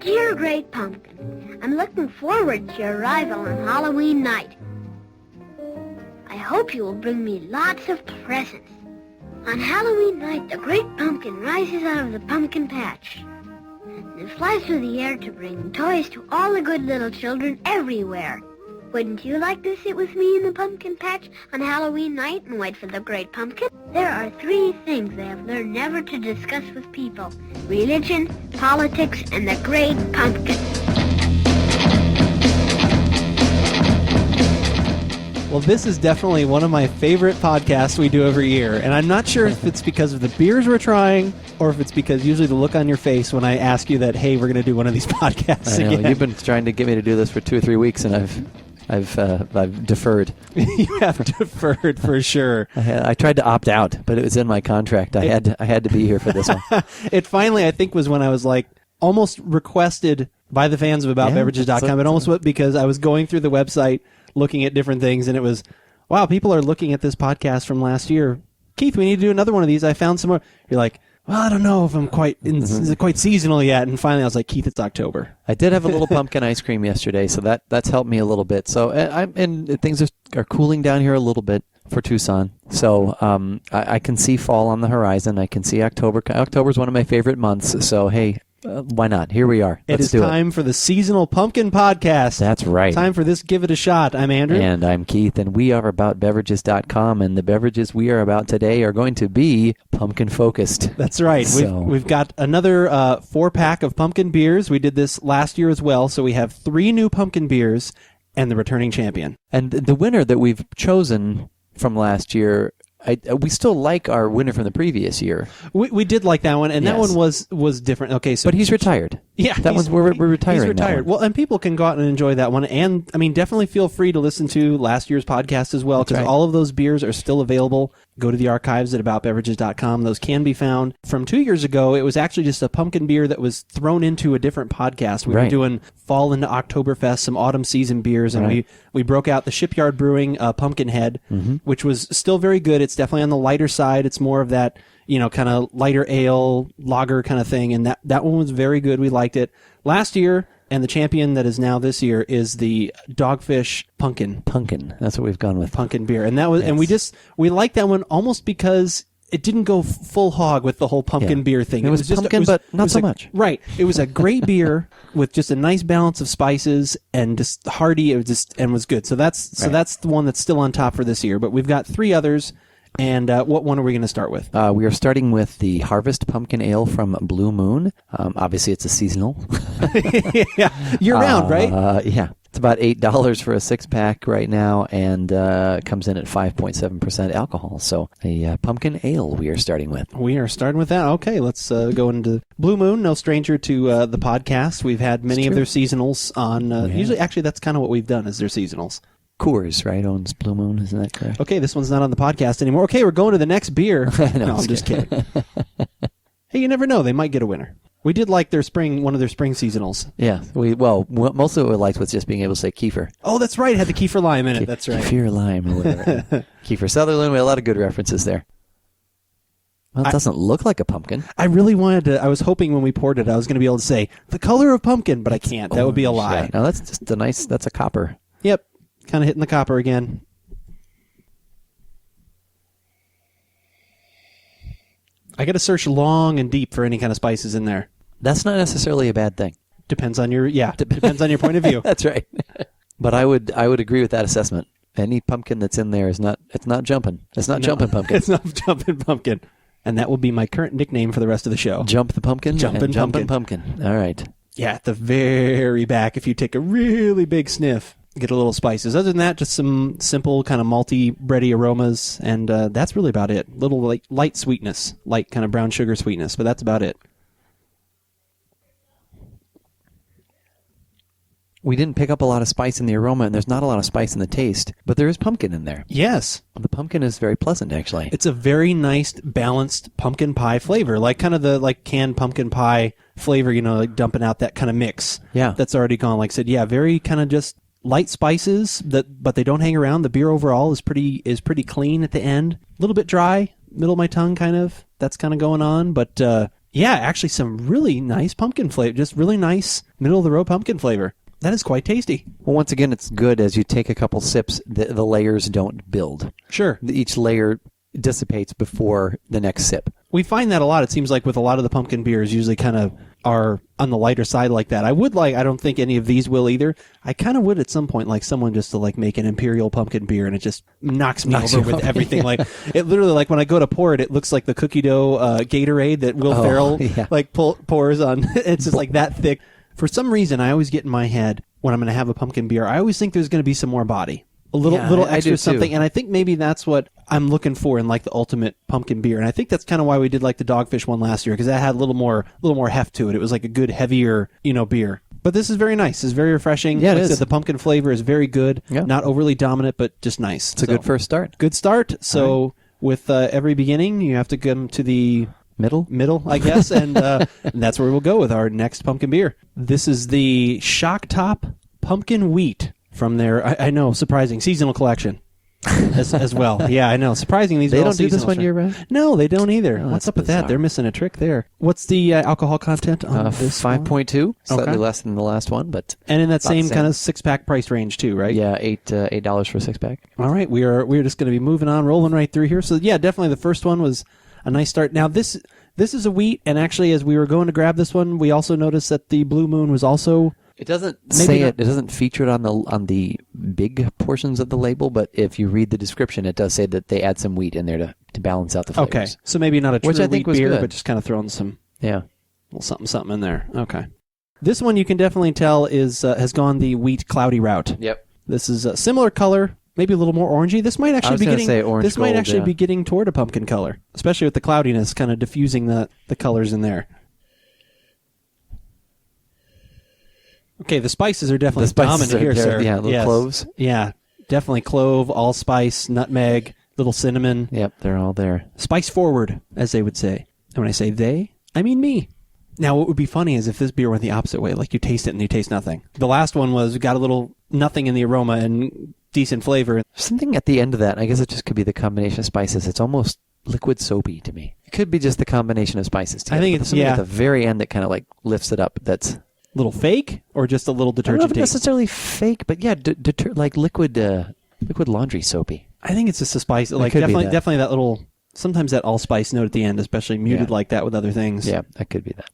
Dear Great Pumpkin, I'm looking forward to your arrival on Halloween night. I hope you will bring me lots of presents. On Halloween night, the Great Pumpkin rises out of the pumpkin patch and flies through the air to bring toys to all the good little children everywhere. Wouldn't you like to sit with me in the pumpkin patch on Halloween night and wait for the Great Pumpkin? There are 3 things I have learned never to discuss with people: religion, politics, and the Great Pumpkin. Well, this is definitely one of my favorite podcasts we do every year, and I'm not sure if it's because of the beers we're trying or if it's because usually the look on your face when I ask you that, hey, we're going to do one of these podcasts I know. again. You've been trying to get me to do this for 2 or 3 weeks, and I've deferred. You have deferred for sure. I tried to opt out, but it was in my contract. I had to be here for this one. It finally, I think, was when I was like almost requested by the fans of AboutBeverages.com. It almost went because I was going through the website looking at different things, and it was, wow, people are looking at this podcast from last year. Keith, we need to do another one of these. I found some more. You're like, well, I don't know if I'm quite seasonal yet. And finally, I was like, Keith, it's October. I did have a little pumpkin ice cream yesterday, so that's helped me a little bit. So and things are cooling down here a little bit for Tucson. So I can see fall on the horizon. I can see October. October's one of my favorite months. So hey, why not? Here we are. It is time for the Seasonal Pumpkin Podcast. That's right. Time for this. Give it a shot. I'm Andrew. And I'm Keith, and we are AboutBeverages.com, and the beverages we are about today are going to be pumpkin-focused. That's right. So. We've got another 4-pack of pumpkin beers. We did this last year as well, so we have 3 new pumpkin beers and the returning champion. And the winner that we've chosen from last year, we still like our winner from the previous year. We did like that one, and yes. That one was different. Okay, so but he's retired. Yeah, that one's we're retiring. He's retired. Well, and people can go out and enjoy that one, and I mean, definitely feel free to listen to last year's podcast as well, because all of those beers are still available. Go to the archives at AboutBeverages.com. Those can be found. From 2 years ago, it was actually just a pumpkin beer that was thrown into a different podcast. We were doing fall into Oktoberfest, some autumn season beers, and we broke out the Shipyard Brewing Pumpkinhead, which was still very good. It's definitely on the lighter side. It's more of that, kind of lighter ale, lager kind of thing, and that one was very good. We liked it. Last year, and the champion that is now this year is the Dogfish Pumpkin. That's what we've gone with. Pumpkin beer. And that was, and we liked that one almost because it didn't go full hog with the whole pumpkin beer thing. It was pumpkin, but not so much. Right. It was a great beer with just a nice balance of spices and just hearty. It was was good. So that's the one that's still on top for this year. But we've got 3 others. And what one are we going to start with? We are starting with the Harvest Pumpkin Ale from Blue Moon. Obviously, it's a seasonal. Yeah, year-round, right? Yeah. It's about $8 for a 6-pack right now, and comes in at 5.7% alcohol. So a pumpkin ale we are starting with. We are starting with that. Okay, let's go into Blue Moon. No stranger to the podcast. We've had many of their seasonals on. Usually, actually, that's kind of what we've done is their seasonals. Coors, right, owns Blue Moon, isn't that correct? Okay, this one's not on the podcast anymore. Okay, we're going to the next beer. No, I'm just kidding. Hey, you never know. They might get a winner. We did like one of their spring seasonals. Yeah, most of what we liked was just being able to say kefir. Oh, that's right. It had the kefir lime in it. That's right. Kefir lime or whatever. Kefir Sutherland. We had a lot of good references there. Well, it doesn't look like a pumpkin. I really wanted to. I was hoping when we poured it, I was going to be able to say the color of pumpkin, but I can't. That would be a lie. Yeah. No, that's just that's a copper. Yep. Kind of hitting the copper again. I got to search long and deep for any kind of spices in there. That's not necessarily a bad thing. Depends on your depends on your point of view. That's right. But I would agree with that assessment. Any pumpkin that's in there it's not jumping. It's not jumping pumpkin. It's not jumping pumpkin. And that will be my current nickname for the rest of the show. Jump the pumpkin? Jumping pumpkin. All right. Yeah, at the very back, if you take a really big sniff, get a little spices. Other than that, just some simple kind of malty, bready aromas, and that's really about it. Little light sweetness, light kind of brown sugar sweetness, but that's about it. We didn't pick up a lot of spice in the aroma, and there's not a lot of spice in the taste, but there is pumpkin in there. Yes. The pumpkin is very pleasant, actually. It's a very nice, balanced pumpkin pie flavor, like kind of the canned pumpkin pie flavor, like dumping out that kind of mix. Yeah. That's already gone. Like I said, very kind of just light spices, but they don't hang around. The beer overall is pretty clean at the end. A little bit dry, middle of my tongue kind of. That's kind of going on, but Yeah, actually some really nice pumpkin flavor. Just really nice middle-of-the-road pumpkin flavor. That is quite tasty. Well, once again, it's good as you take a couple sips, the layers don't build. Sure. Each layer dissipates before the next sip. We find that a lot. It seems like with a lot of the pumpkin beers usually kind of are on the lighter side like that. I don't think any of these will either. I kind of would at some point like someone just to like make an imperial pumpkin beer and it just knocks me over with everything. Like it literally, like when I go to pour it, it looks like the cookie dough Gatorade that Will Ferrell like pours on. It's just like that thick. For some reason, I always get in my head when I'm going to have a pumpkin beer, I always think there's going to be some more body. A little extra something. And I think maybe that's what I'm looking for in like the ultimate pumpkin beer. And I think that's kind of why we did like the Dogfish one last year, because that had a little more heft to it. It was like a good, heavier, beer. But this is very nice. It's very refreshing. Yeah, like it I is. said, the pumpkin flavor is very good. Yeah. Not overly dominant, but just nice. It's a good first start. Good start. So with every beginning, you have to come to the middle, I guess, and that's where we'll go with our next pumpkin beer. This is the Shock Top Pumpkin Wheat from their, I know, surprising seasonal collection as well. Yeah, I know, surprising. These they are all don't do this seasonal one year round? No, they don't either. Oh, What's up with bizarre. that? They're missing a trick there. What's the alcohol content on this 5.2, slightly Okay. less than the last one, but And in that about the same kind of 6-pack price range too, right? yeah, $8 for a 6-pack. All right, we're just going to be moving on, rolling right through here. So yeah, definitely the first one was a nice start. Now this is a wheat, and actually as we were going to grab this one, we also noticed that the Blue Moon was also. It doesn't Maybe it doesn't feature it on the big portions of the label, but if you read the description, it does say that they add some wheat in there to balance out the flavors. Okay, so maybe not a true Which I think wheat was beer, good. but just kind of throwing some Yeah. little something in there. Okay, this one you can definitely tell is has gone the wheat cloudy route. Yep. This is a similar color, maybe a little more orangey. This might actually was be gonna getting say orange this might gold, actually yeah. be getting toward a pumpkin color, especially with the cloudiness kind of diffusing the colors in there. Okay, the spices are definitely The spices dominant here, are there, sir. yeah, little cloves. Yeah, definitely clove, allspice, nutmeg, little cinnamon. Yep, they're all there. Spice forward, as they would say. And when I say they, I mean me. Now, what would be funny is if this beer went the opposite way, like you taste it and you taste nothing. The last one was got a little nothing in the aroma and decent flavor. Something at the end of that, I guess it just could be the combination of spices. It's almost liquid soapy to me. It could be just the combination of spices together. I think but it's, something yeah. at the very end that kind of like lifts it up. That's Little fake or just a little I don't know detergent if it's taste? necessarily fake, but yeah, like liquid laundry soapy. I think it's just a spice. Like could be that. definitely that little, sometimes that allspice note at the end, especially muted Yeah. like that with other things. Yeah, that could be that.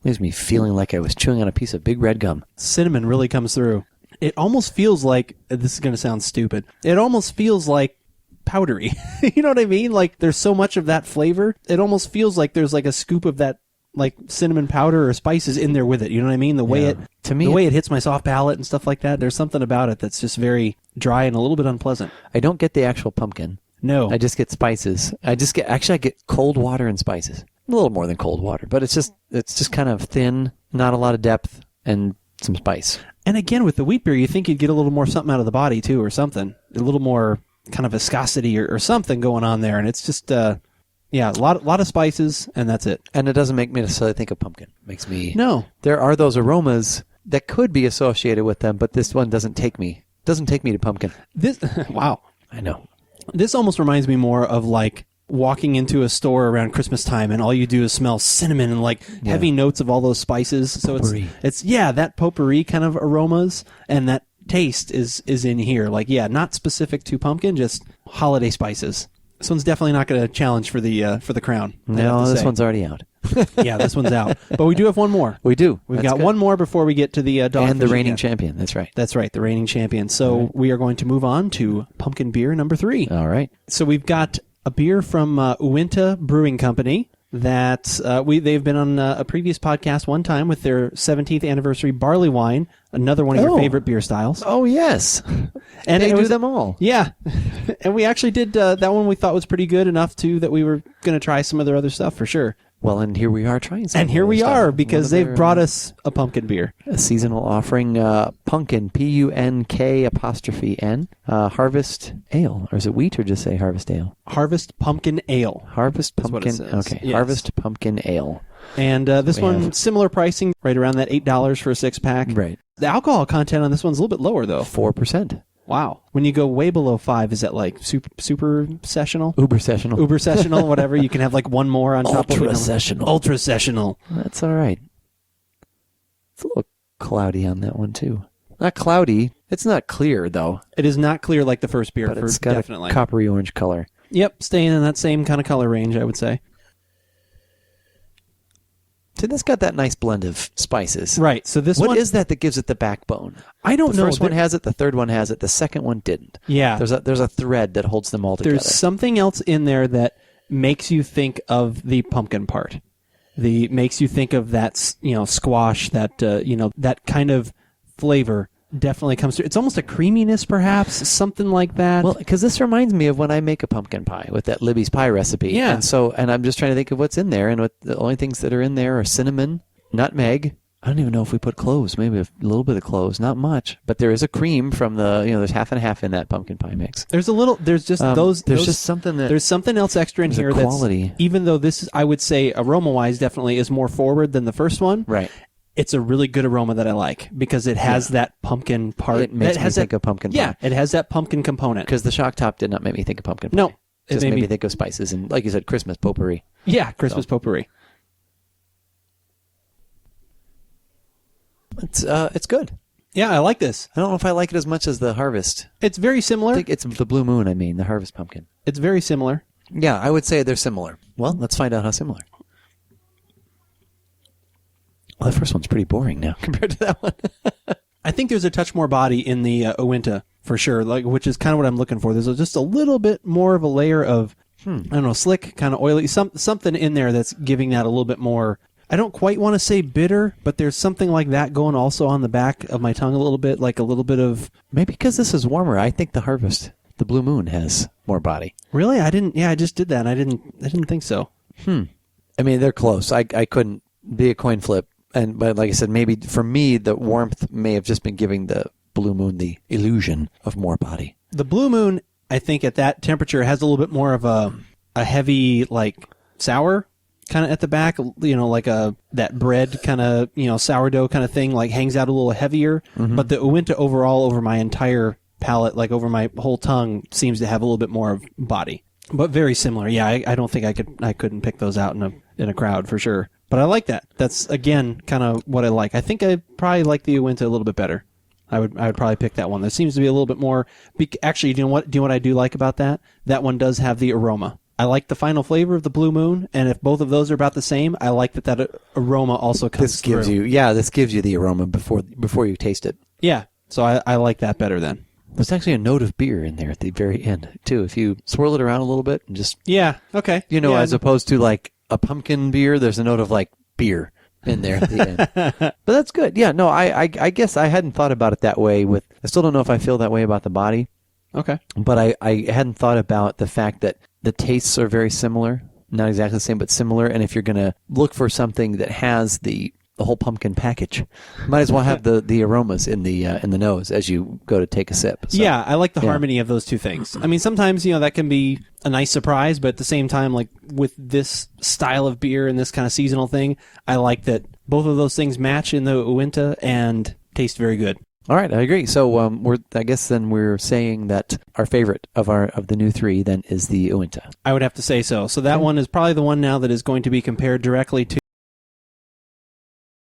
Leaves me feeling like I was chewing on a piece of big red gum. Cinnamon really comes through. It almost feels like, this is going to sound stupid, it almost feels like powdery. You know what I mean? Like there's so much of that flavor. It almost feels like there's like a scoop of that like cinnamon powder or spices in there with it. You know what I mean? The way Yeah. it To me, the way it hits my soft palate and stuff like that. There's something about it that's just very dry and a little bit unpleasant. I don't get the actual pumpkin. No. I just get spices. I get cold water and spices. A little more than cold water, but it's just kind of thin, not a lot of depth, and some spice. And again, with the wheat beer, you think you'd get a little more something out of the body too, or something. A little more kind of viscosity or something going on there. And it's just, a lot of spices, and that's it. And it doesn't make me necessarily think of pumpkin. It makes me... No. There are those aromas that could be associated with them, but this one doesn't take me to pumpkin. This, wow. I know. This almost reminds me more of like walking into a store around Christmas time and all you do is smell cinnamon and like heavy notes of all those spices. So Potpourri. it's that potpourri kind of aromas, and that taste is in here. Like, yeah, not specific to pumpkin, just holiday spices. This one's definitely not going to challenge for the crown. I have No, to this say. one's already out. Yeah, this one's out. But we do have one more. We do. We've That's got good. one more before we get to the Dogfish And the reigning again. champion. That's right. That's right, the reigning champion. So we are going to move on to pumpkin beer number 3. All right. So we've got a beer from Uinta Brewing Company that they've been on a previous podcast one time with their 17th anniversary barley wine, another one of your favorite beer styles. Oh, yes. And They it do was them all. Yeah. And we actually did that one we thought was pretty good enough too that we were going to try some of their other stuff for sure. Well, and here we are trying some. And here of we their are stuff. because One of they've their, brought us a pumpkin beer. a seasonal offering, Punkin, Punk''N, Harvest Ale. Or is it wheat or just say Harvest Ale? Harvest Pumpkin Ale. Harvest That's what it Pumpkin. says. Okay, Yes. Harvest Pumpkin Ale. And this we one, have. similar pricing, right around that $8 for a 6-pack. Right. The alcohol content on this one's a little bit lower though. 4%. Wow. When you go way below 5, is that like super sessional? Uber sessional. Uber sessional, whatever. You can have like one more on top of it. Ultra sessional. Ultra sessional. That's all right. It's a little cloudy on that one, too. Not cloudy. It's not clear, though. It is not clear like the first beer, But it's got definitely. a coppery orange color. Yep, staying in that same kind of color range, I would say. So this got that nice blend of spices. Right. So this What one is that gives it the backbone? I don't know. The first one has it. The third one has it. The second one didn't. Yeah. There's a thread that holds them all together. There's something else in there that makes you think of the pumpkin part. Makes you think of that, squash, that that kind of flavor definitely comes through. It's almost a creaminess, perhaps, something like that. Well, because this reminds me of when I make a pumpkin pie with that Libby's pie recipe. Yeah. And I'm just trying to think of what's in there, and the only things that are in there are cinnamon, nutmeg. I don't even know if we put cloves. Maybe a little bit of cloves, not much. But there is a cream from there's half and half in that pumpkin pie mix. There's just just something that there's something else extra in here quality. That's, even though this is, I would say, aroma-wise, definitely is more forward than the first one. Right. It's a really good aroma that I like because it has that pumpkin part. It makes me think of pumpkin pie. Yeah, it has that pumpkin component. Because the shock top did not make me think of pumpkin pie. No. It just made me think of spices and, like you said, Christmas potpourri. Yeah, Christmas potpourri. It's good. Yeah, I like this. I don't know if I like it as much as the Harvest. It's very similar. I think it's the Blue Moon, the Harvest pumpkin. It's very similar. Yeah, I would say they're similar. Well, let's find out how similar. Well, the first one's pretty boring now compared to that one. I think there's a touch more body in the Uinta for sure, which is kind of what I'm looking for. There's just a little bit more of a layer of, I don't know, slick, kind of oily, something in there that's giving that a little bit more. I don't quite want to say bitter, but there's something like that going also on the back of my tongue a little bit, like a little bit of... Maybe because this is warmer, I think the Harvest, the Blue Moon, has more body. Really? I just did that, and I didn't think so. I mean, they're close. I couldn't be a coin flip. But like I said, maybe for me, the warmth may have just been giving the Blue Moon the illusion of more body. The Blue Moon, I think at that temperature, has a little bit more of a heavy, like, sour kind of at the back, like that bread kind of, sourdough kind of thing, like hangs out a little heavier. Mm-hmm. But the Uinta overall over my entire palate, like over my whole tongue, seems to have a little bit more of body. But very similar. Yeah, I don't think I couldn't pick those out in a crowd for sure. But I like that. That's, again, kind of what I like. I think I probably like the Uinta a little bit better. I would probably pick that one. There seems to be a little bit more... Actually, do you know what I do like about that? That one does have the aroma. I like the final flavor of the Blue Moon, and if both of those are about the same, I like that aroma also comes through. This gives you the aroma before you taste it. Yeah, so I like that better then. There's actually a note of beer in there at the very end, too. If you swirl it around a little bit and just... Yeah, okay. As opposed to like a pumpkin beer, there's a note of like beer in there at the end. But that's good. Yeah, no, I guess I hadn't thought about it that way. I still don't know if I feel that way about the body. Okay. But I hadn't thought about the fact that the tastes are very similar. Not exactly the same, but similar. And if you're going to look for something that has the whole pumpkin package, might as well have the aromas in the nose as you go to take a sip. So, yeah, I like the harmony of those two things. I mean, sometimes, that can be a nice surprise, but at the same time, like with this style of beer and this kind of seasonal thing, I like that both of those things match in the Uinta and taste very good. All right, I agree. So I guess then we're saying that our favorite of the new three then is the Uinta. I would have to say so. So that one is probably the one now that is going to be compared directly to